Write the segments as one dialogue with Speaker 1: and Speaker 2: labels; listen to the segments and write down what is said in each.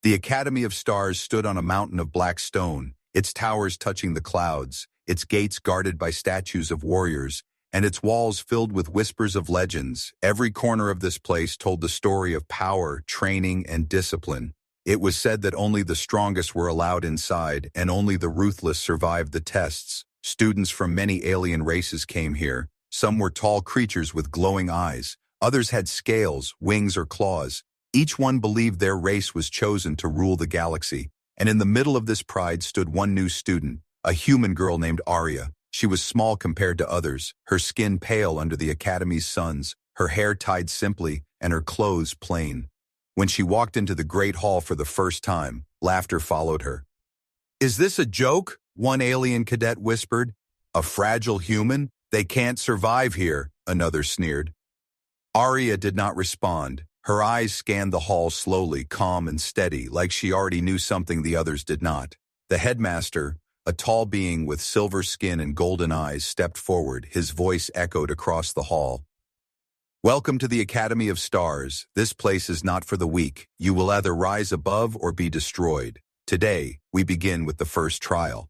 Speaker 1: The Academy of Stars stood on a mountain of black stone, its towers touching the clouds, its gates guarded by statues of warriors, and its walls filled with whispers of legends. Every corner of this place told the story of power, training, and discipline. It was said that only the strongest were allowed inside, and only the ruthless survived the tests. Students from many alien races came here. Some were tall creatures with glowing eyes. Others had scales, wings, or claws. Each one believed their race was chosen to rule the galaxy. And in the middle of this pride stood one new student, a human girl named Arya. She was small compared to others, her skin pale under the Academy's suns, her hair tied simply, and her clothes plain. When she walked into the Great Hall for the first time, laughter followed her. "Is this a joke?" one alien cadet whispered. "A fragile human? They can't survive here," another sneered. Arya did not respond. Her eyes scanned the hall slowly, calm and steady, like she already knew something the others did not. The headmaster, a tall being with silver skin and golden eyes, stepped forward. His voice echoed across the hall. "Welcome to the Academy of Stars. This place is not for the weak. You will either rise above or be destroyed. Today, we begin with the first trial."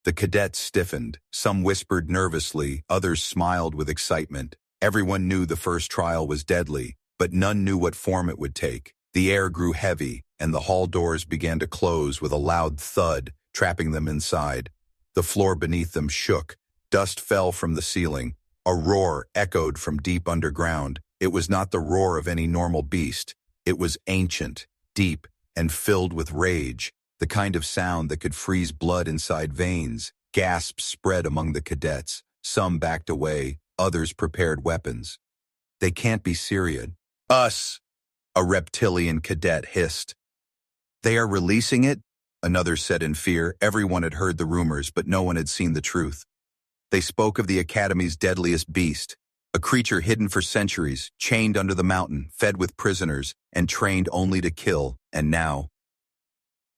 Speaker 1: The cadets stiffened. Some whispered nervously, others smiled with excitement. Everyone knew the first trial was deadly, but none knew what form it would take. The air grew heavy, and the hall doors began to close with a loud thud, trapping them inside. The floor beneath them shook. Dust fell from the ceiling. A roar echoed from deep underground. It was not the roar of any normal beast. It was ancient, deep, and filled with rage, the kind of sound that could freeze blood inside veins. Gasps spread among the cadets. Some backed away, others prepared weapons. "They can't be serious." "Us," a reptilian cadet hissed. "They are releasing it?" another said in fear. Everyone had heard the rumors, but no one had seen the truth. They spoke of the Academy's deadliest beast, a creature hidden for centuries, chained under the mountain, fed with prisoners, and trained only to kill. And now,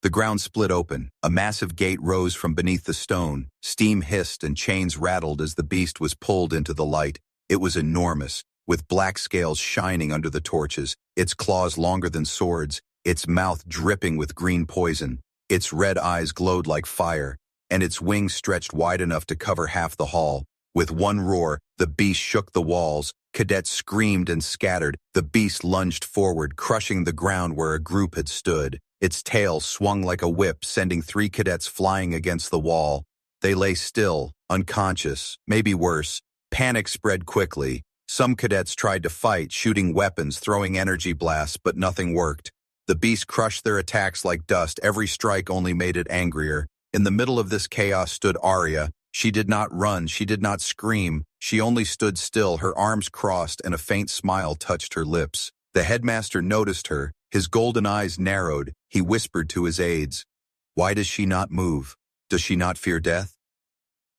Speaker 1: the ground split open. A massive gate rose from beneath the stone. Steam hissed and chains rattled as the beast was pulled into the light. It was enormous, with black scales shining under the torches, its claws longer than swords, its mouth dripping with green poison. Its red eyes glowed like fire, and its wings stretched wide enough to cover half the hall. With one roar, the beast shook the walls. Cadets screamed and scattered. The beast lunged forward, crushing the ground where a group had stood. Its tail swung like a whip, sending 3 cadets flying against the wall. They lay still, unconscious, maybe worse. Panic spread quickly. Some cadets tried to fight, shooting weapons, throwing energy blasts, but nothing worked. The beast crushed their attacks like dust. Every strike only made it angrier. In the middle of this chaos stood Arya. She did not run, she did not scream. She only stood still, her arms crossed, and a faint smile touched her lips. The headmaster noticed her. His golden eyes narrowed. He whispered to his aides, "Why does she not move? Does she not fear death?"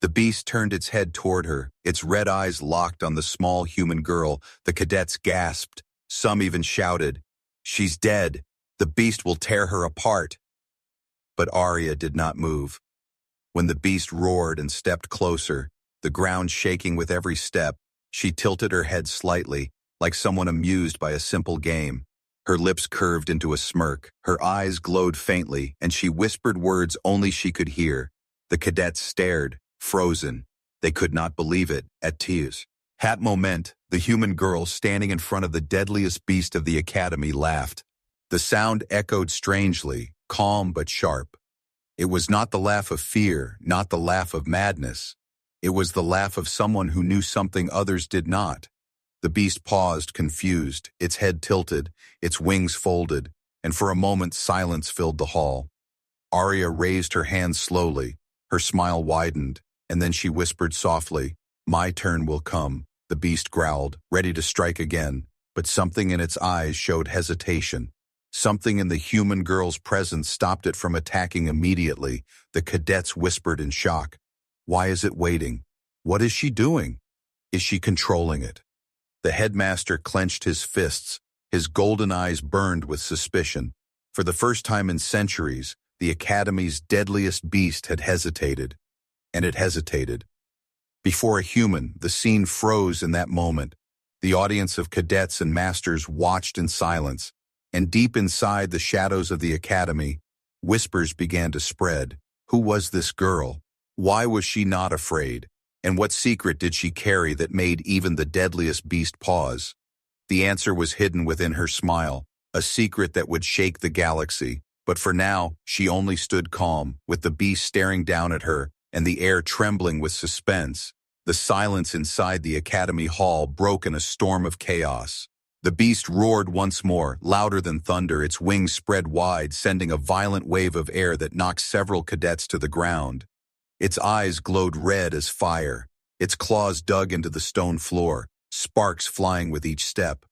Speaker 1: The beast turned its head toward her, its red eyes locked on the small human girl. The cadets gasped. Some even shouted, "She's dead. The beast will tear her apart." But Arya did not move. When the beast roared and stepped closer, the ground shaking with every step, she tilted her head slightly, like someone amused by a simple game. Her lips curved into a smirk, her eyes glowed faintly, and she whispered words only she could hear. The cadets stared, frozen. They could not believe it, at tears. At moment, the human girl standing in front of the deadliest beast of the Academy laughed. The sound echoed strangely, calm but sharp. It was not the laugh of fear, not the laugh of madness. It was the laugh of someone who knew something others did not. The beast paused, confused, its head tilted, its wings folded, and for a moment silence filled the hall. Arya raised her hands slowly, her smile widened, and then she whispered softly, "My turn will come." The beast growled, ready to strike again, but something in its eyes showed hesitation. Something in the human girl's presence stopped it from attacking immediately. The cadets whispered in shock. Why is it waiting? What is she doing? Is she controlling it? The headmaster clenched his fists. His golden eyes burned with suspicion. For the first time in centuries, the Academy's deadliest beast had hesitated. And it hesitated. Before a human, the scene froze in that moment. The audience of cadets and masters watched in silence. And deep inside the shadows of the academy, whispers began to spread. Who was this girl? Why was she not afraid? And what secret did she carry that made even the deadliest beast pause? The answer was hidden within her smile, a secret that would shake the galaxy. But for now, she only stood calm, with the beast staring down at her, and the air trembling with suspense. The silence inside the academy hall broke in a storm of chaos. The beast roared once more, louder than thunder, its wings spread wide, sending a violent wave of air that knocked several cadets to the ground. Its eyes glowed red as fire. Its claws dug into the stone floor, sparks flying with each step.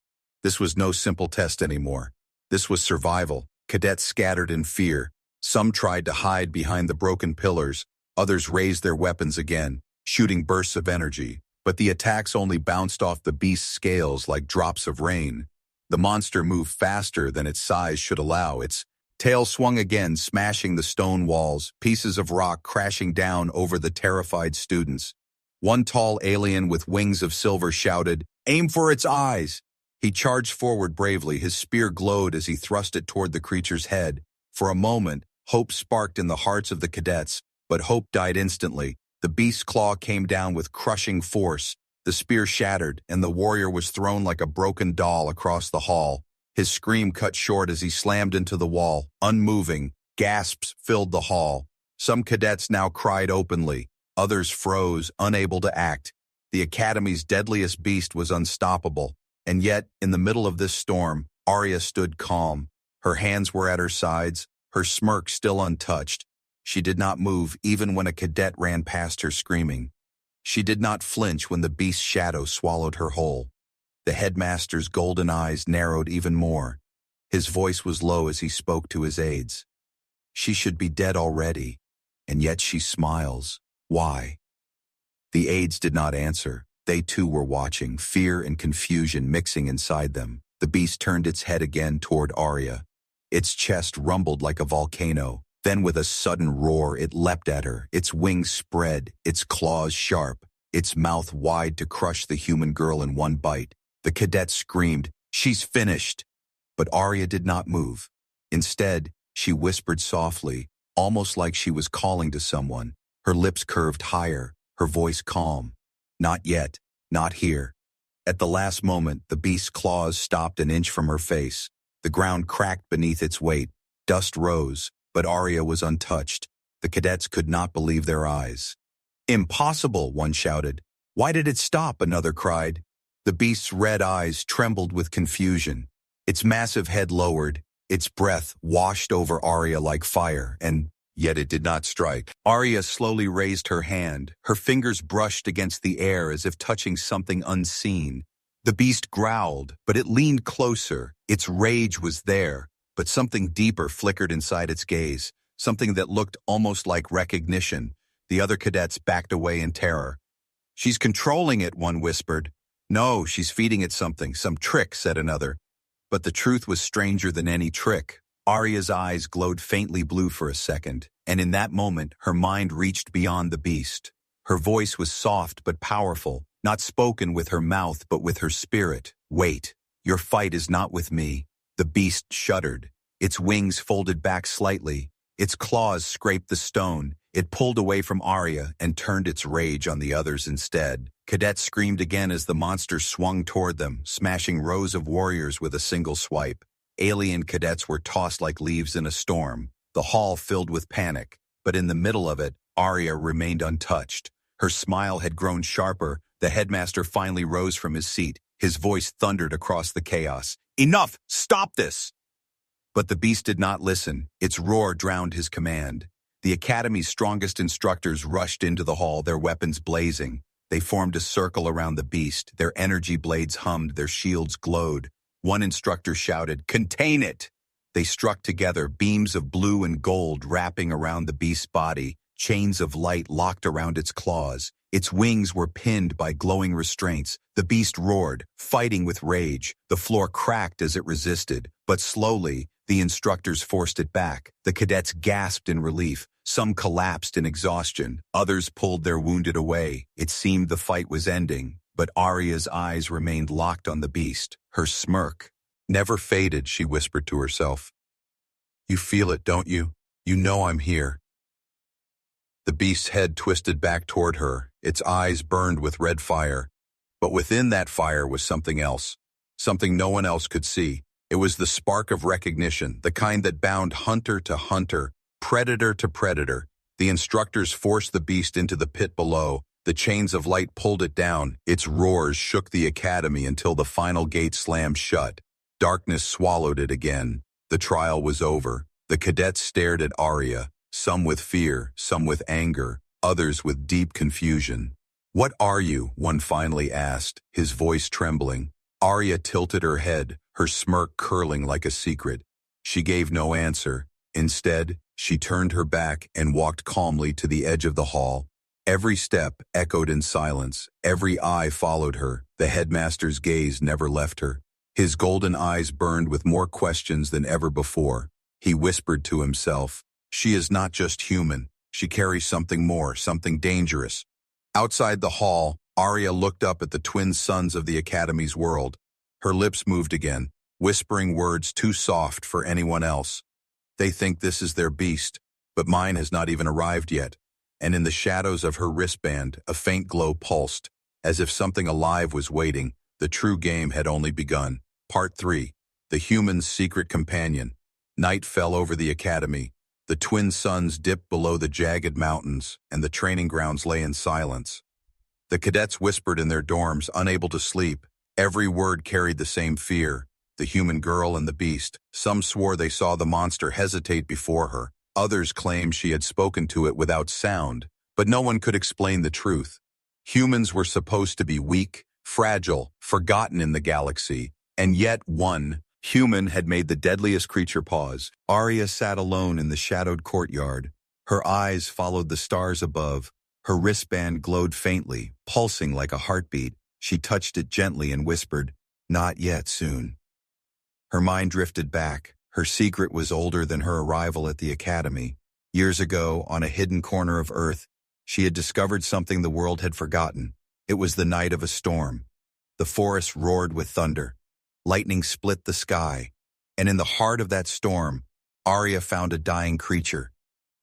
Speaker 1: This was no simple test anymore. This was survival. Cadets scattered in fear. Some tried to hide behind the broken pillars. Others raised their weapons again, shooting bursts of energy. But the attacks only bounced off the beast's scales like drops of rain. The monster moved faster than its size should allow. Its tail swung again, smashing the stone walls, pieces of rock crashing down over the terrified students. One tall alien with wings of silver shouted, "Aim for its eyes!" He charged forward bravely, his spear glowed as he thrust it toward the creature's head. For a moment, hope sparked in the hearts of the cadets, but hope died instantly. The beast's claw came down with crushing force. The spear shattered, and the warrior was thrown like a broken doll across the hall. His scream cut short as he slammed into the wall, unmoving. Gasps filled the hall. Some cadets now cried openly. Others froze, unable to act. The academy's deadliest beast was unstoppable. And yet, in the middle of this storm, Arya stood calm. Her hands were at her sides, her smirk still untouched. She did not move even when a cadet ran past her screaming. She did not flinch when the beast's shadow swallowed her whole. The headmaster's golden eyes narrowed even more. His voice was low as he spoke to his aides. She should be dead already, and yet she smiles. Why? The aides did not answer. They too were watching, fear and confusion mixing inside them. The beast turned its head again toward Arya. Its chest rumbled like a volcano. Then with a sudden roar, it leapt at her, its wings spread, its claws sharp, its mouth wide to crush the human girl in one bite. The cadet screamed, "She's finished!" But Arya did not move. Instead, she whispered softly, almost like she was calling to someone. Her lips curved higher, her voice calm. "Not yet, not here." At the last moment, the beast's claws stopped an inch from her face. The ground cracked beneath its weight. Dust rose. But Arya was untouched. The cadets could not believe their eyes. "Impossible," one shouted. "Why did it stop?" another cried. The beast's red eyes trembled with confusion. Its massive head lowered. Its breath washed over Arya like fire, and yet it did not strike. Arya slowly raised her hand. Her fingers brushed against the air as if touching something unseen. The beast growled, but it leaned closer. Its rage was there. But something deeper flickered inside its gaze, something that looked almost like recognition. The other cadets backed away in terror. "She's controlling it," one whispered. "No, she's feeding it something, some trick," said another. But the truth was stranger than any trick. Arya's eyes glowed faintly blue for a second, and in that moment her mind reached beyond the beast. Her voice was soft but powerful, not spoken with her mouth but with her spirit. "Wait, your fight is not with me." The beast shuddered. Its wings folded back slightly. Its claws scraped the stone. It pulled away from Arya and turned its rage on the others instead. Cadets screamed again as the monster swung toward them, smashing rows of warriors with a single swipe. Alien cadets were tossed like leaves in a storm. The hall filled with panic. But in the middle of it, Arya remained untouched. Her smile had grown sharper. The headmaster finally rose from his seat. His voice thundered across the chaos. "Enough! Stop this!" But the beast did not listen. Its roar drowned his command. The academy's strongest instructors rushed into the hall, their weapons blazing. They formed a circle around the beast. Their energy blades hummed, their shields glowed. One instructor shouted, "Contain it!" They struck together, beams of blue and gold wrapping around the beast's body, chains of light locked around its claws. Its wings were pinned by glowing restraints. The beast roared, fighting with rage. The floor cracked as it resisted, but slowly, the instructors forced it back. The cadets gasped in relief. Some collapsed in exhaustion. Others pulled their wounded away. It seemed the fight was ending, but Arya's eyes remained locked on the beast. Her smirk, Never faded, she whispered to herself. You feel it, don't you? You know I'm here. The beast's head twisted back toward her, its eyes burned with red fire. But within that fire was something else, something no one else could see. It was the spark of recognition, the kind that bound hunter to hunter, predator to predator. The instructors forced the beast into the pit below. The chains of light pulled it down. Its roars shook the academy until the final gate slammed shut. Darkness swallowed it again. The trial was over. The cadets stared at Arya, some with fear, some with anger, others with deep confusion. What are you? One finally asked, his voice trembling. Arya tilted her head, her smirk curling like a secret. She gave no answer. Instead, she turned her back and walked calmly to the edge of the hall. Every step echoed in silence. Every eye followed her. The headmaster's gaze never left her. His golden eyes burned with more questions than ever before. He whispered to himself, "She is not just human. She carries something more, something dangerous." Outside the hall, Arya looked up at the twin sons of the Academy's world. Her lips moved again, whispering words too soft for anyone else. They think this is their beast, but mine has not even arrived yet. And in the shadows of her wristband, a faint glow pulsed, as if something alive was waiting. The true game had only begun. Part 3. The Human's Secret Companion. Night fell over the Academy. The twin suns dipped below the jagged mountains, and the training grounds lay in silence. The cadets whispered in their dorms, unable to sleep. Every word carried the same fear. The human girl and the beast. Some swore they saw the monster hesitate before her. Others claimed she had spoken to it without sound, but no one could explain the truth. Humans were supposed to be weak, fragile, forgotten in the galaxy, and yet one human had made the deadliest creature pause. Arya sat alone in the shadowed courtyard. Her eyes followed the stars above. Her wristband glowed faintly, pulsing like a heartbeat. She touched it gently and whispered, "Not yet, soon." Her mind drifted back. Her secret was older than her arrival at the Academy. Years ago, on a hidden corner of Earth, she had discovered something the world had forgotten. It was the night of a storm. The forest roared with thunder. Lightning split the sky. And in the heart of that storm, Arya found a dying creature.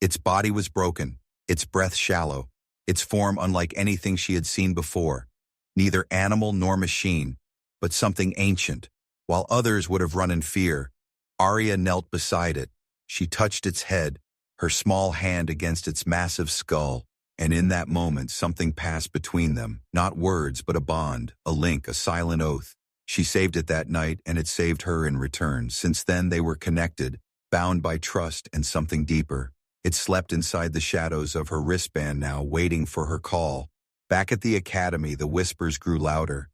Speaker 1: Its body was broken, its breath shallow, its form unlike anything she had seen before. Neither animal nor machine, but something ancient. While others would have run in fear, Arya knelt beside it. She touched its head, her small hand against its massive skull, and in that moment something passed between them. Not words, but a bond, a link, a silent oath. She saved it that night, and it saved her in return. Since then they were connected, bound by trust and something deeper. It slept inside the shadows of her wristband now, waiting for her call. Back at the Academy, the whispers grew louder.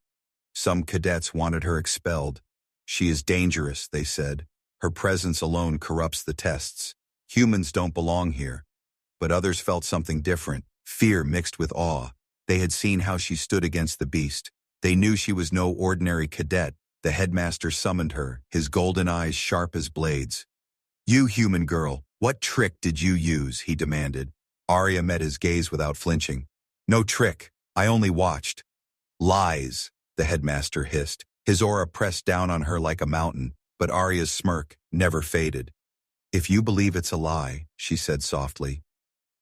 Speaker 1: Some cadets wanted her expelled. "She is dangerous," they said. "Her presence alone corrupts the tests. Humans don't belong here." But others felt something different, fear mixed with awe. They had seen how she stood against the beast. They knew she was no ordinary cadet. The headmaster summoned her, his golden eyes sharp as blades. "You human girl, what trick did you use?" he demanded. Arya met his gaze without flinching. "No trick, I only watched." "Lies," the headmaster hissed. His aura pressed down on her like a mountain, but Arya's smirk never faded. "If you believe it's a lie," she said softly,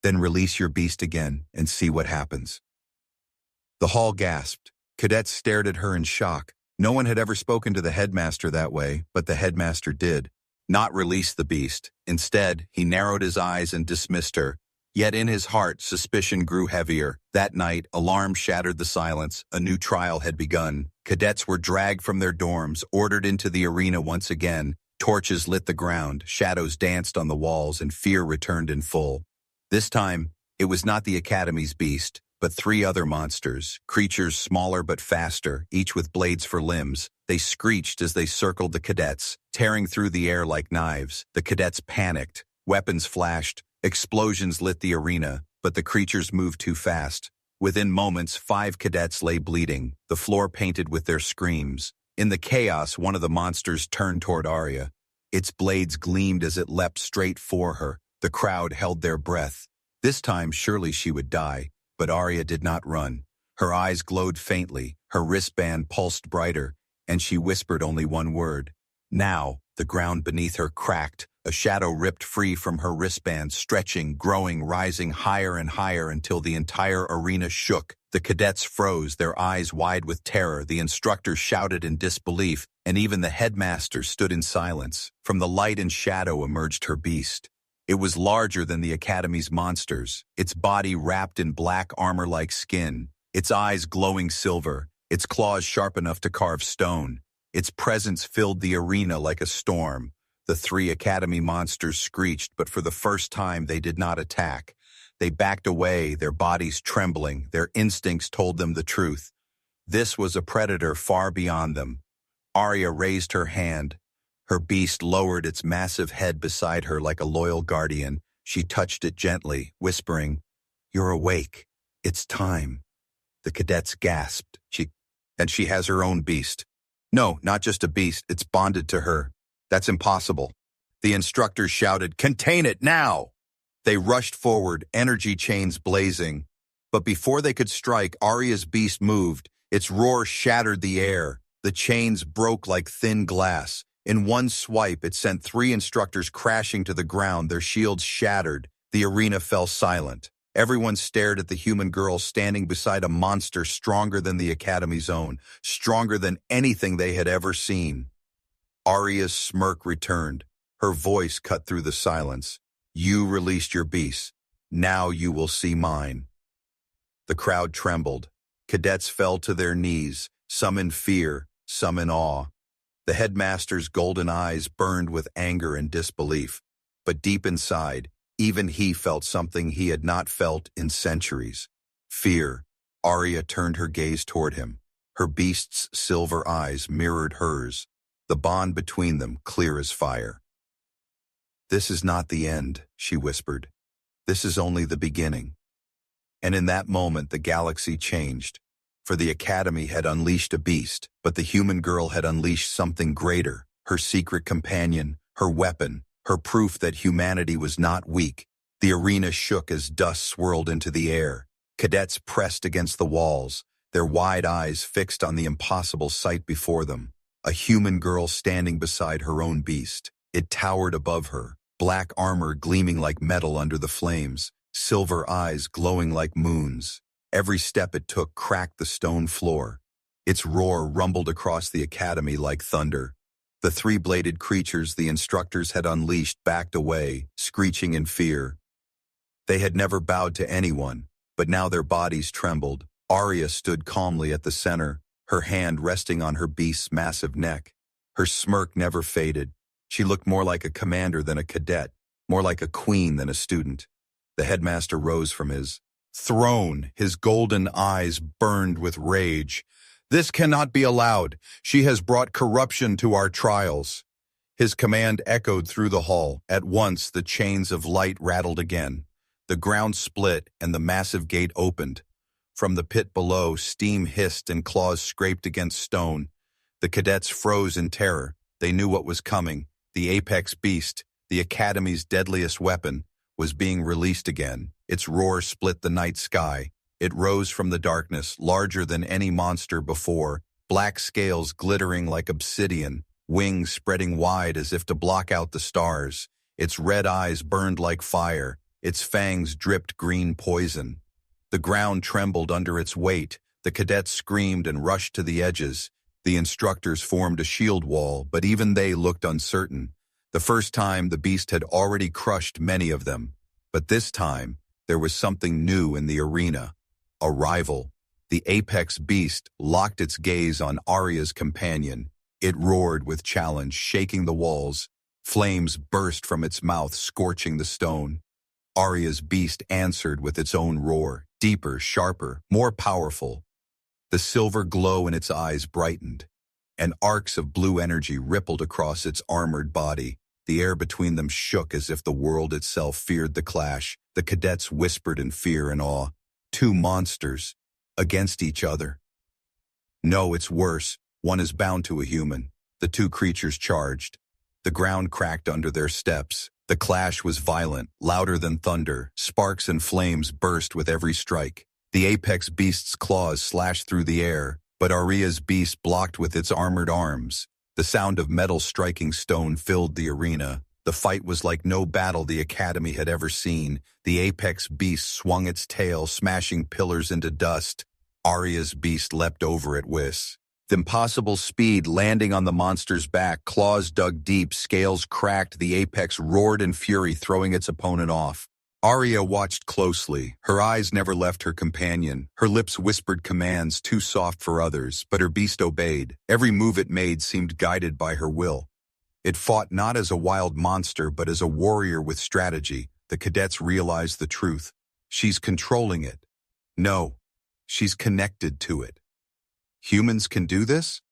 Speaker 1: "then release your beast again and see what happens." The hall gasped. Cadets stared at her in shock. No one had ever spoken to the headmaster that way, but the headmaster did. Not release the beast. Instead, he narrowed his eyes and dismissed her. Yet in his heart, suspicion grew heavier. That night, alarm shattered the silence. A new trial had begun. Cadets were dragged from their dorms, ordered into the arena once again. Torches lit the ground, shadows danced on the walls, and fear returned in full. This time, it was not the Academy's beast, but 3 other monsters, creatures smaller but faster, each with blades for limbs. They screeched as they circled the cadets, tearing through the air like knives. The cadets panicked. Weapons flashed. Explosions lit the arena, but the creatures moved too fast. Within moments, 5 cadets lay bleeding, the floor painted with their screams. In the chaos, one of the monsters turned toward Arya. Its blades gleamed as it leapt straight for her. The crowd held their breath. This time, surely she would die, but Arya did not run. Her eyes glowed faintly, her wristband pulsed brighter, and she whispered only one word, Now, the ground beneath her cracked, a shadow ripped free from her wristband, stretching, growing, rising higher and higher until the entire arena shook. The cadets froze, their eyes wide with terror, the instructors shouted in disbelief, and even the headmaster stood in silence. From the light and shadow emerged her beast. It was larger than the Academy's monsters, its body wrapped in black armor-like skin, its eyes glowing silver, its claws sharp enough to carve stone. Its presence filled the arena like a storm. The three Academy monsters screeched, but for the first time they did not attack. They backed away, their bodies trembling, their instincts told them the truth. This was a predator far beyond them. Arya raised her hand. Her beast lowered its massive head beside her like a loyal guardian. She touched it gently, whispering, "You're awake. It's time." The cadets gasped. And she has her own beast. No, not just a beast, it's bonded to her. That's impossible. The instructors shouted, "Contain it now!" They rushed forward, energy chains blazing. But before they could strike, Arya's beast moved. Its roar shattered the air. The chains broke like thin glass. In one swipe, it sent three instructors crashing to the ground, their shields shattered. The arena fell silent. Everyone stared at the human girl standing beside a monster stronger than the Academy's own, stronger than anything they had ever seen. Arya's smirk returned. Her voice cut through the silence. "You released your beast. Now you will see mine." The crowd trembled. Cadets fell to their knees, some in fear, some in awe. The headmaster's golden eyes burned with anger and disbelief. But deep inside, even he felt something he had not felt in centuries. Fear. Arya turned her gaze toward him. Her beast's silver eyes mirrored hers, the bond between them clear as fire. "This is not the end," she whispered. "This is only the beginning." And in that moment the galaxy changed. For the Academy had unleashed a beast, but the human girl had unleashed something greater, her secret companion, her weapon, her proof that humanity was not weak. The arena shook as dust swirled into the air. Cadets pressed against the walls, their wide eyes fixed on the impossible sight before them. A human girl standing beside her own beast. It towered above her, black armor gleaming like metal under the flames, silver eyes glowing like moons. Every step it took cracked the stone floor. Its roar rumbled across the Academy like thunder. The three-bladed creatures the instructors had unleashed backed away, screeching in fear. They had never bowed to anyone, but now their bodies trembled. Arya stood calmly at the center, her hand resting on her beast's massive neck. Her smirk never faded. She looked more like a commander than a cadet, more like a queen than a student. The headmaster rose from his throne, his golden eyes burned with rage. "This cannot be allowed. She has brought corruption to our trials." His command echoed through the hall. At once, the chains of light rattled again. The ground split and the massive gate opened. From the pit below, steam hissed and claws scraped against stone. The cadets froze in terror. They knew what was coming. The apex beast, the Academy's deadliest weapon, was being released again. Its roar split the night sky. It rose from the darkness, larger than any monster before, black scales glittering like obsidian, wings spreading wide as if to block out the stars. Its red eyes burned like fire. Its fangs dripped green poison. The ground trembled under its weight. The cadets screamed and rushed to the edges. The instructors formed a shield wall, but even they looked uncertain. The first time, the beast had already crushed many of them. But this time, there was something new in the arena. A rival. The apex beast locked its gaze on Arya's companion. It roared with challenge, shaking the walls. Flames burst from its mouth, scorching the stone. Arya's beast answered with its own roar, deeper, sharper, more powerful. The silver glow in its eyes brightened, and arcs of blue energy rippled across its armored body. The air between them shook as if the world itself feared the clash. The cadets whispered in fear and awe. Two monsters, against each other. No, it's worse. One is bound to a human. The two creatures charged. The ground cracked under their steps. The clash was violent, louder than thunder. Sparks and flames burst with every strike. The apex beast's claws slashed through the air, but Arya's beast blocked with its armored arms. The sound of metal striking stone filled the arena. The fight was like no battle the Academy had ever seen. The apex beast swung its tail, smashing pillars into dust. Arya's beast leapt over it with impossible speed, landing on the monster's back. Claws dug deep, scales cracked. The apex roared in fury, throwing its opponent off. Arya watched closely. Her eyes never left her companion. Her lips whispered commands too soft for others, but her beast obeyed. Every move it made seemed guided by her will. It fought not as a wild monster, but as a warrior with strategy. The cadets realized the truth. She's controlling it. No, she's connected to it. Humans can do this?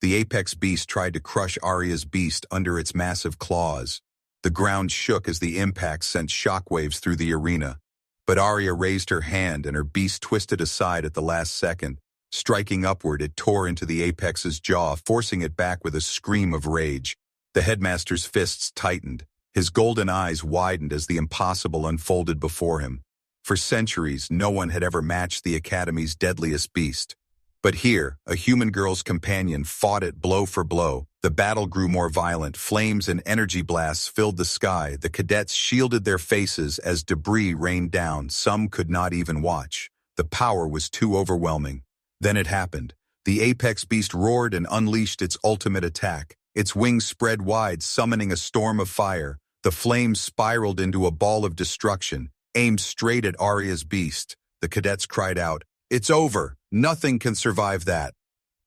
Speaker 1: The apex beast tried to crush Arya's beast under its massive claws. The ground shook as the impact sent shockwaves through the arena. But Arya raised her hand and her beast twisted aside at the last second. Striking upward, it tore into the apex's jaw, forcing it back with a scream of rage. The headmaster's fists tightened. His golden eyes widened as the impossible unfolded before him. For centuries, no one had ever matched the Academy's deadliest beast. But here, a human girl's companion fought it blow for blow. The battle grew more violent. Flames and energy blasts filled the sky. The cadets shielded their faces as debris rained down. Some could not even watch. The power was too overwhelming. Then it happened. The apex beast roared and unleashed its ultimate attack. Its wings spread wide, summoning a storm of fire. The flames spiraled into a ball of destruction, aimed straight at Arya's beast. The cadets cried out, "It's over! Nothing can survive that!"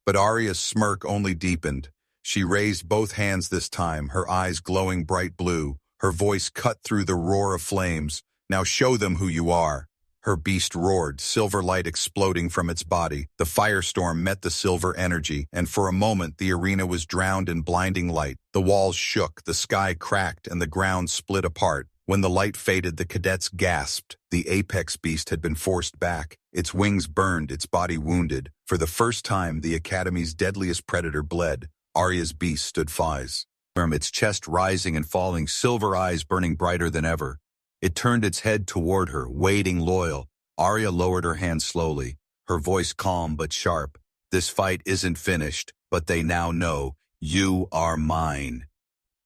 Speaker 1: But Arya's smirk only deepened. She raised both hands this time, her eyes glowing bright blue. Her voice cut through the roar of flames. "Now show them who you are." Her beast roared, silver light exploding from its body. The firestorm met the silver energy, and for a moment the arena was drowned in blinding light. The walls shook, the sky cracked, and the ground split apart. When the light faded, the cadets gasped. The apex beast had been forced back. Its wings burned, its body wounded. For the first time, the Academy's deadliest predator bled. Arya's beast stood firm, its chest rising and falling, silver eyes burning brighter than ever. It turned its head toward her, waiting loyal. Arya lowered her hand slowly, her voice calm but sharp. "This fight isn't finished, but they now know you are mine."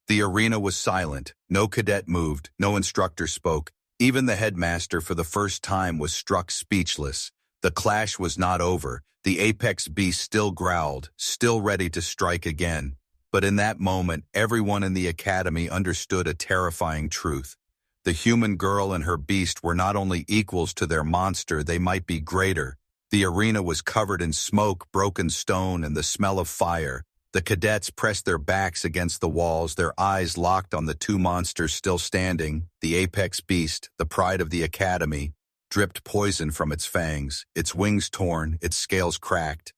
Speaker 1: The arena was silent. No cadet moved, no instructor spoke. Even the headmaster for the first time was struck speechless. The clash was not over. The apex beast still growled, still ready to strike again. But in that moment, everyone in the Academy understood a terrifying truth. The human girl and her beast were not only equals to their monster, they might be greater. The arena was covered in smoke, broken stone, and the smell of fire. The cadets pressed their backs against the walls, their eyes locked on the two monsters still standing. The apex beast, the pride of the Academy, dripped poison from its fangs, its wings torn, its scales cracked.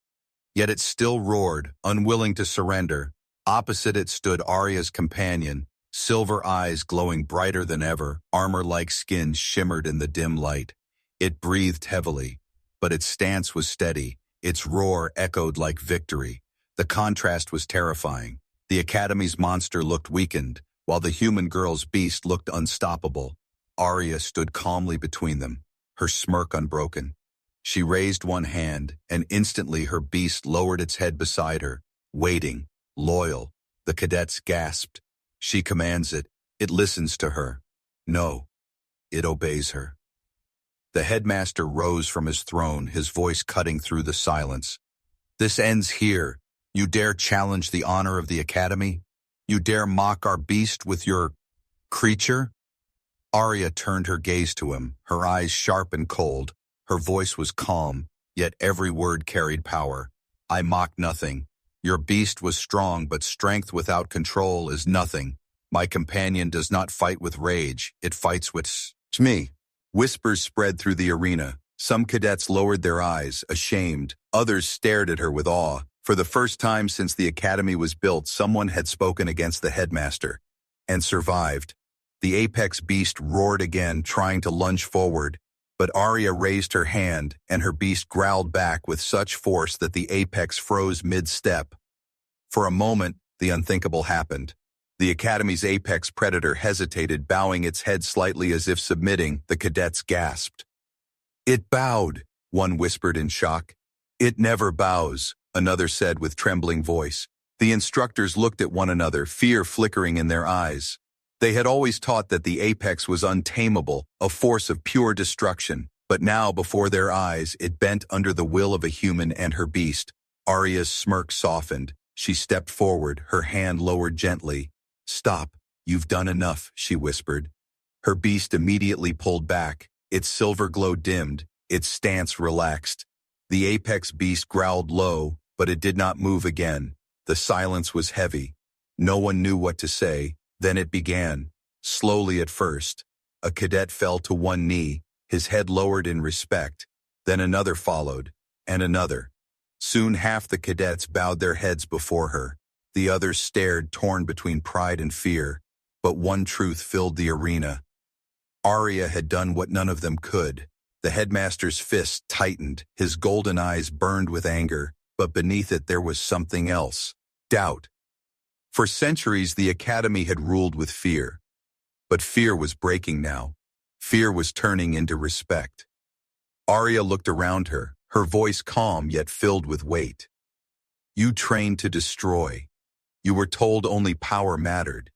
Speaker 1: Yet it still roared, unwilling to surrender. Opposite it stood Arya's companion, silver eyes glowing brighter than ever, armor-like skin shimmered in the dim light. It breathed heavily, but its stance was steady. Its roar echoed like victory. The contrast was terrifying. The Academy's monster looked weakened, while the human girl's beast looked unstoppable. Arya stood calmly between them, her smirk unbroken. She raised one hand, and instantly her beast lowered its head beside her, waiting, loyal. The cadets gasped. She commands it. It listens to her. No, it obeys her. The headmaster rose from his throne, his voice cutting through the silence. "This ends here. You dare challenge the honor of the Academy? You dare mock our beast with your creature?" Arya turned her gaze to him, her eyes sharp and cold. Her voice was calm, yet every word carried power. "I mock nothing. Your beast was strong, but strength without control is nothing. My companion does not fight with rage, it fights with me." Whispers spread through the arena. Some cadets lowered their eyes, ashamed. Others stared at her with awe. For the first time since the Academy was built, someone had spoken against the headmaster and survived. The apex beast roared again, trying to lunge forward, but Arya raised her hand, and her beast growled back with such force that the apex froze mid-step. For a moment, the unthinkable happened. The Academy's apex predator hesitated, bowing its head slightly as if submitting. The cadets gasped. "It bowed," one whispered in shock. "It never bows," another said with trembling voice. The instructors looked at one another, fear flickering in their eyes. They had always taught that the apex was untamable, a force of pure destruction, but now before their eyes it bent under the will of a human and her beast. Arya's smirk softened. She stepped forward, her hand lowered gently. "Stop, you've done enough," she whispered. Her beast immediately pulled back, its silver glow dimmed, its stance relaxed. The apex beast growled low, but it did not move again. The silence was heavy. No one knew what to say. Then it began. Slowly at first. A cadet fell to one knee, his head lowered in respect. Then another followed, and another. Soon half the cadets bowed their heads before her. The others stared, torn between pride and fear. But one truth filled the arena. Arya had done what none of them could. The headmaster's fist tightened, his golden eyes burned with anger, but beneath it there was something else. Doubt. For centuries the academy had ruled with fear. But fear was breaking now. Fear was turning into respect. Arya looked around her, her voice calm yet filled with weight. "You trained to destroy. You were told only power mattered.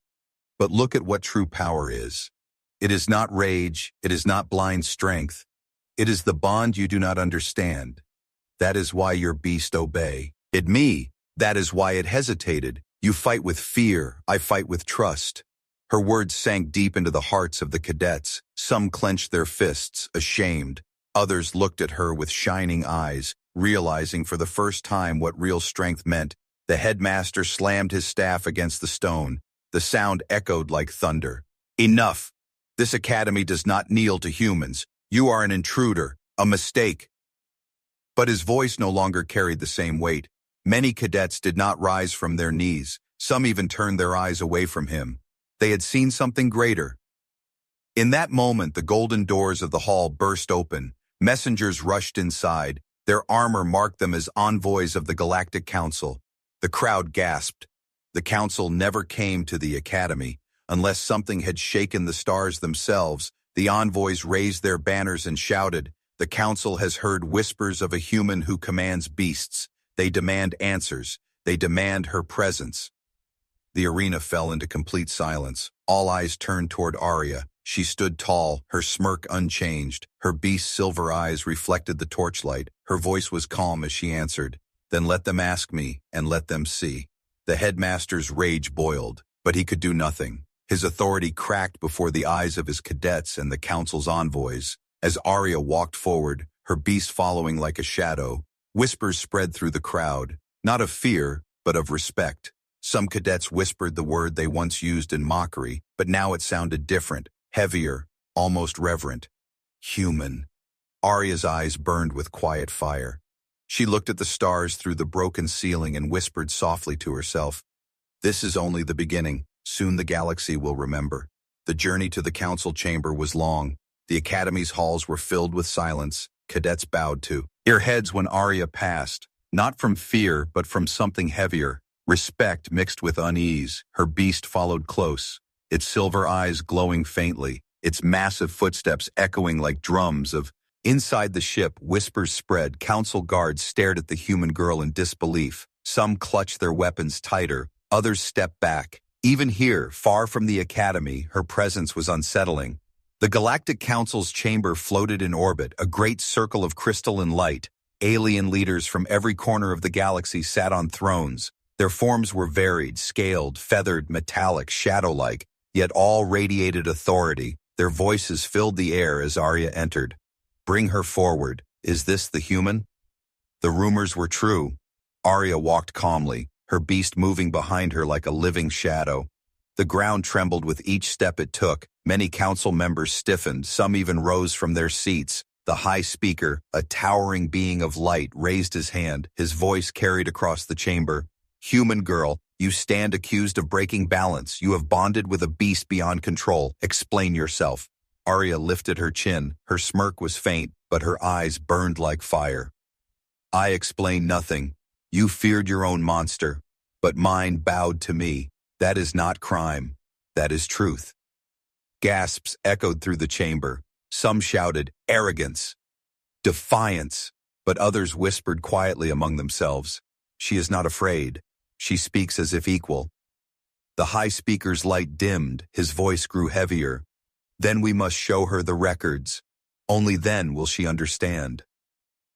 Speaker 1: But look at what true power is. It is not rage, it is not blind strength. It is the bond you do not understand. That is why your beast obey. That is why it hesitated. You fight with fear, I fight with trust." Her words sank deep into the hearts of the cadets. Some clenched their fists, ashamed. Others looked at her with shining eyes, realizing for the first time what real strength meant. The headmaster slammed his staff against the stone. The sound echoed like thunder. "Enough! This academy does not kneel to humans. You are an intruder, a mistake." But his voice no longer carried the same weight. Many cadets did not rise from their knees. Some even turned their eyes away from him. They had seen something greater. In that moment, the golden doors of the hall burst open. Messengers rushed inside. Their armor marked them as envoys of the Galactic Council. The crowd gasped. The council never came to the academy. Unless something had shaken the stars themselves, the envoys raised their banners and shouted, "The council has heard whispers of a human who commands beasts. They demand answers. They demand her presence." The arena fell into complete silence. All eyes turned toward Arya. She stood tall, her smirk unchanged. Her beast's silver eyes reflected the torchlight. Her voice was calm as she answered, "Then let them ask me, and let them see." The headmaster's rage boiled, but he could do nothing. His authority cracked before the eyes of his cadets and the council's envoys. As Arya walked forward, her beast following like a shadow, whispers spread through the crowd, not of fear, but of respect. Some cadets whispered the word they once used in mockery, but now it sounded different, heavier, almost reverent. Human. Arya's eyes burned with quiet fire. She looked at the stars through the broken ceiling and whispered softly to herself, "This is only the beginning. Soon the galaxy will remember." The journey to the council chamber was long. The academy's halls were filled with silence. Cadets bowed to their heads when Arya passed, not from fear, but from something heavier. Respect mixed with unease. Her beast followed close, its silver eyes glowing faintly, its massive footsteps echoing like drums of... Inside the ship, whispers spread. Council guards stared at the human girl in disbelief. Some clutched their weapons tighter, others stepped back. Even here, far from the academy, her presence was unsettling. The Galactic Council's chamber floated in orbit, a great circle of crystalline light. Alien leaders from every corner of the galaxy sat on thrones. Their forms were varied, scaled, feathered, metallic, shadow-like, yet all radiated authority. Their voices filled the air as Arya entered. "Bring her forward. Is this the human?" The rumors were true. Arya walked calmly, her beast moving behind her like a living shadow. The ground trembled with each step it took. Many council members stiffened, some even rose from their seats. The high speaker, a towering being of light, raised his hand, his voice carried across the chamber. "Human girl, you stand accused of breaking balance. You have bonded with a beast beyond control. Explain yourself." Arya lifted her chin. Her smirk was faint, but her eyes burned like fire. "I explain nothing. You feared your own monster, but mine bowed to me. That is not crime. That is truth." Gasps echoed through the chamber. Some shouted, "Arrogance! Defiance!" But others whispered quietly among themselves, "She is not afraid. She speaks as if equal. The high speaker's light dimmed, his voice grew heavier. Then we must show her the records. Only then will she understand.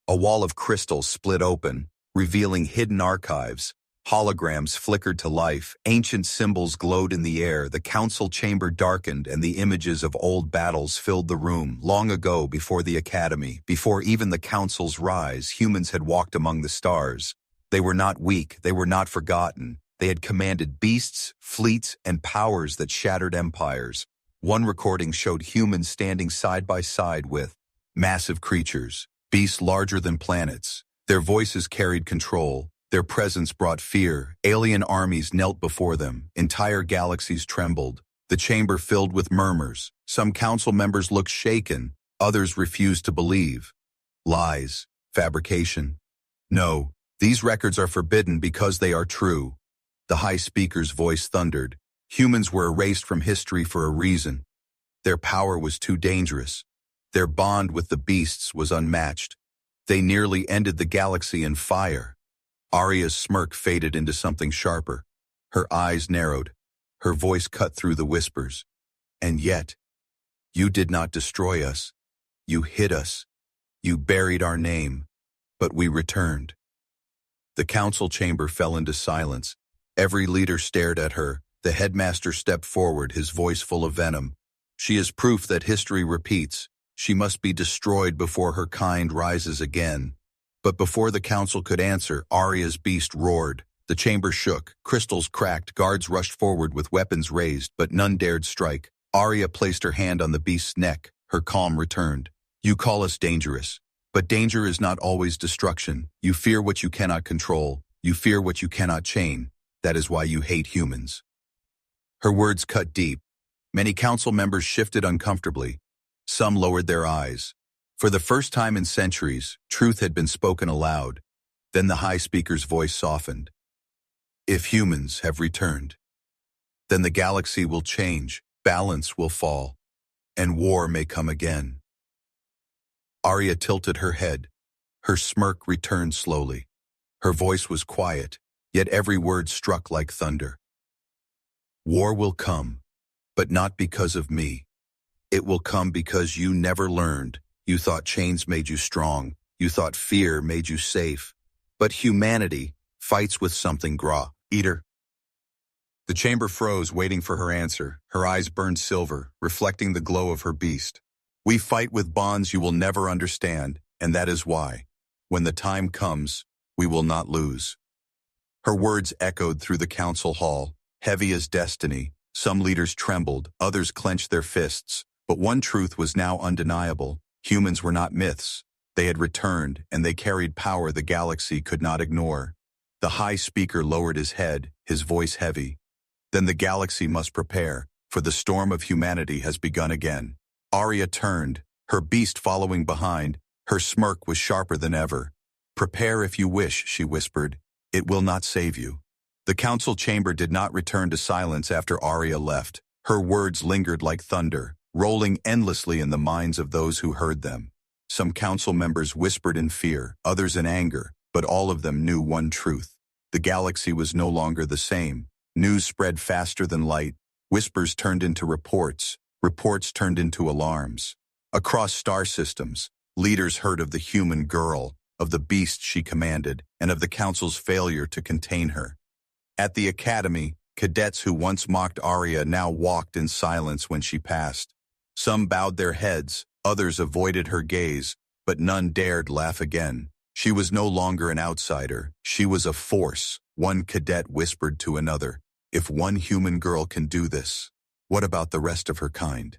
Speaker 1: A wall of crystal split open, revealing hidden archives. Holograms flickered to life, ancient symbols glowed in the air, the council chamber darkened, and the images of old battles filled the room. Long ago, before the academy, before even the council's rise, humans had walked among the stars. They were not weak, they were not forgotten. They had commanded beasts, fleets, and powers that shattered empires. One recording showed humans standing side by side with massive creatures, beasts larger than planets. Their voices carried control. Their presence brought fear. Alien armies knelt before them. Entire galaxies trembled. The chamber filled with murmurs. Some council members looked shaken. Others refused to believe. Lies. Fabrication. No, these records are forbidden because they are true. The high speaker's voice thundered. Humans were erased from history for a reason. Their power was too dangerous. Their bond with the beasts was unmatched. They nearly ended the galaxy in fire. Arya's smirk faded into something sharper. Her eyes narrowed. Her voice cut through the whispers. And yet, you did not destroy us. You hid us. You buried our name. But we returned. The council chamber fell into silence. Every leader stared at her. The headmaster stepped forward, his voice full of venom. She is proof that history repeats. She must be destroyed before her kind rises again. But before the council could answer, Arya's beast roared. The chamber shook, crystals cracked, guards rushed forward with weapons raised, but none dared strike. Arya placed her hand on the beast's neck. Her calm returned. You call us dangerous. But danger is not always destruction. You fear what you cannot control. You fear what you cannot chain. That is why you hate humans. Her words cut deep. Many council members shifted uncomfortably. Some lowered their eyes. For the first time in centuries, truth had been spoken aloud. Then the high speaker's voice softened. If humans have returned, then the galaxy will change, balance will fall, and war may come again. Arya tilted her head. Her smirk returned slowly. Her voice was quiet, yet every word struck like thunder. War will come, but not because of me. It will come because you never learned. You thought chains made you strong. You thought fear made you safe. But humanity fights with something greater. The chamber froze, waiting for her answer. Her eyes burned silver, reflecting the glow of her beast. We fight with bonds you will never understand, and that is why, when the time comes, we will not lose. Her words echoed through the council hall, heavy as destiny. Some leaders trembled, others clenched their fists. But one truth was now undeniable. Humans were not myths. They had returned, and they carried power the galaxy could not ignore. The high speaker lowered his head, his voice heavy. Then the galaxy must prepare, for the storm of humanity has begun again. Arya turned, her beast following behind. Her smirk was sharper than ever. Prepare if you wish, she whispered. It will not save you. The council chamber did not return to silence after Arya left. Her words lingered like thunder, rolling endlessly in the minds of those who heard them. Some council members whispered in fear, others in anger, but all of them knew one truth. The galaxy was no longer the same. News spread faster than light. Whispers turned into reports. Reports turned into alarms. Across star systems, leaders heard of the human girl, of the beast she commanded, and of the council's failure to contain her. At the academy, cadets who once mocked Arya now walked in silence when she passed. Some bowed their heads, others avoided her gaze, but none dared laugh again. She was no longer an outsider. She was a force. One cadet whispered to another, if one human girl can do this, what about the rest of her kind?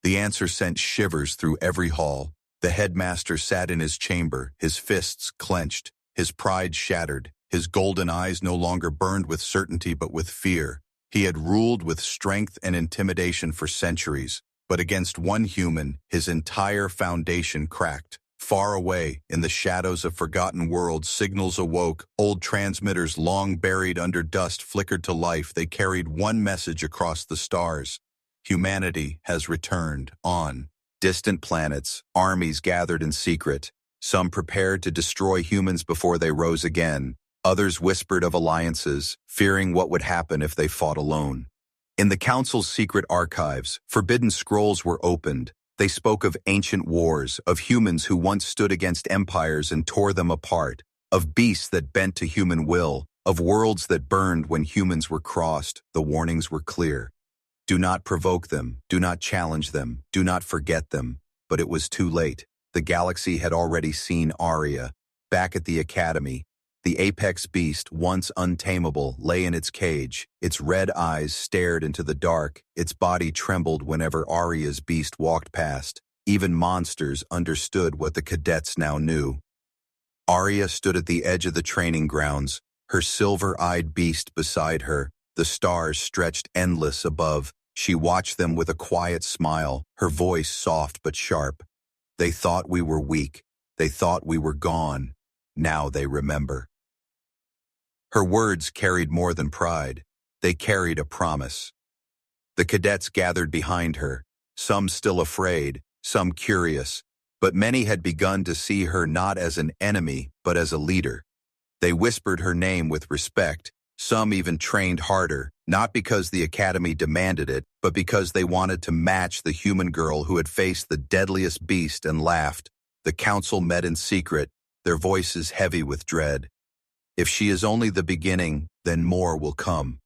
Speaker 1: The answer sent shivers through every hall. The headmaster sat in his chamber, his fists clenched, his pride shattered. His golden eyes no longer burned with certainty but with fear. He had ruled with strength and intimidation for centuries, but against one human, his entire foundation cracked. Far away, in the shadows of forgotten worlds, signals awoke. Old transmitters long buried under dust flickered to life. They carried one message across the stars. Humanity has returned. On distant planets, armies gathered in secret. Some prepared to destroy humans before they rose again. Others whispered of alliances, fearing what would happen if they fought alone. In the Council's secret archives, forbidden scrolls were opened. They spoke of ancient wars, of humans who once stood against empires and tore them apart, of beasts that bent to human will, of worlds that burned when humans were crossed. The warnings were clear. Do not provoke them, do not challenge them, do not forget them. But it was too late. The galaxy had already seen Arya. Back at the Academy, the apex beast, once untamable, lay in its cage. Its red eyes stared into the dark. Its body trembled whenever Arya's beast walked past. Even monsters understood what the cadets now knew. Arya stood at the edge of the training grounds, her silver-eyed beast beside her. The stars stretched endless above. She watched them with a quiet smile, her voice soft but sharp. They thought we were weak. They thought we were gone. Now they remember. Her words carried more than pride. They carried a promise. The cadets gathered behind her, some still afraid, some curious, but many had begun to see her not as an enemy, but as a leader. They whispered her name with respect. Some even trained harder, not because the Academy demanded it, but because they wanted to match the human girl who had faced the deadliest beast and laughed. The council met in secret, their voices heavy with dread. If she is only the beginning, then more will come.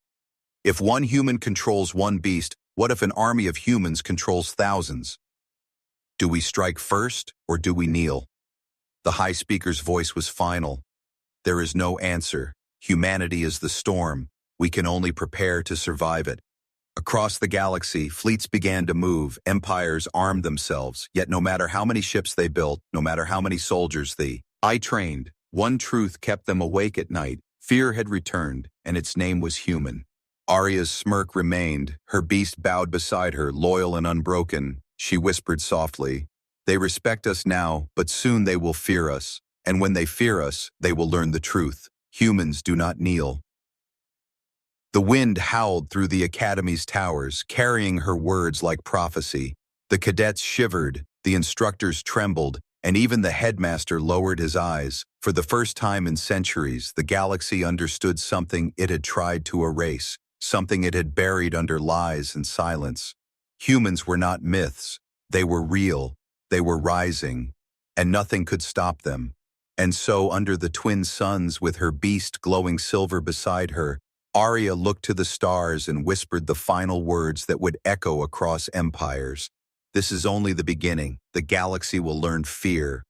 Speaker 1: If one human controls one beast, what if an army of humans controls thousands? Do we strike first, or do we kneel? The High Speaker's voice was final. There is no answer. Humanity is the storm. We can only prepare to survive it. Across the galaxy, fleets began to move, empires armed themselves, yet no matter how many ships they built, no matter how many soldiers I trained, one truth kept them awake at night. Fear had returned, and its name was human. Arya's smirk remained, her beast bowed beside her, loyal and unbroken. She whispered softly, "They respect us now, but soon they will fear us. And when they fear us, they will learn the truth. Humans do not kneel." The wind howled through the Academy's towers, carrying her words like prophecy. The cadets shivered, the instructors trembled, and even the headmaster lowered his eyes. For the first time in centuries, the galaxy understood something it had tried to erase, something it had buried under lies and silence. Humans were not myths. They were real. They were rising, and nothing could stop them. And so, under the twin suns, with her beast glowing silver beside her, Arya looked to the stars and whispered the final words that would echo across empires. This is only the beginning. The galaxy will learn fear,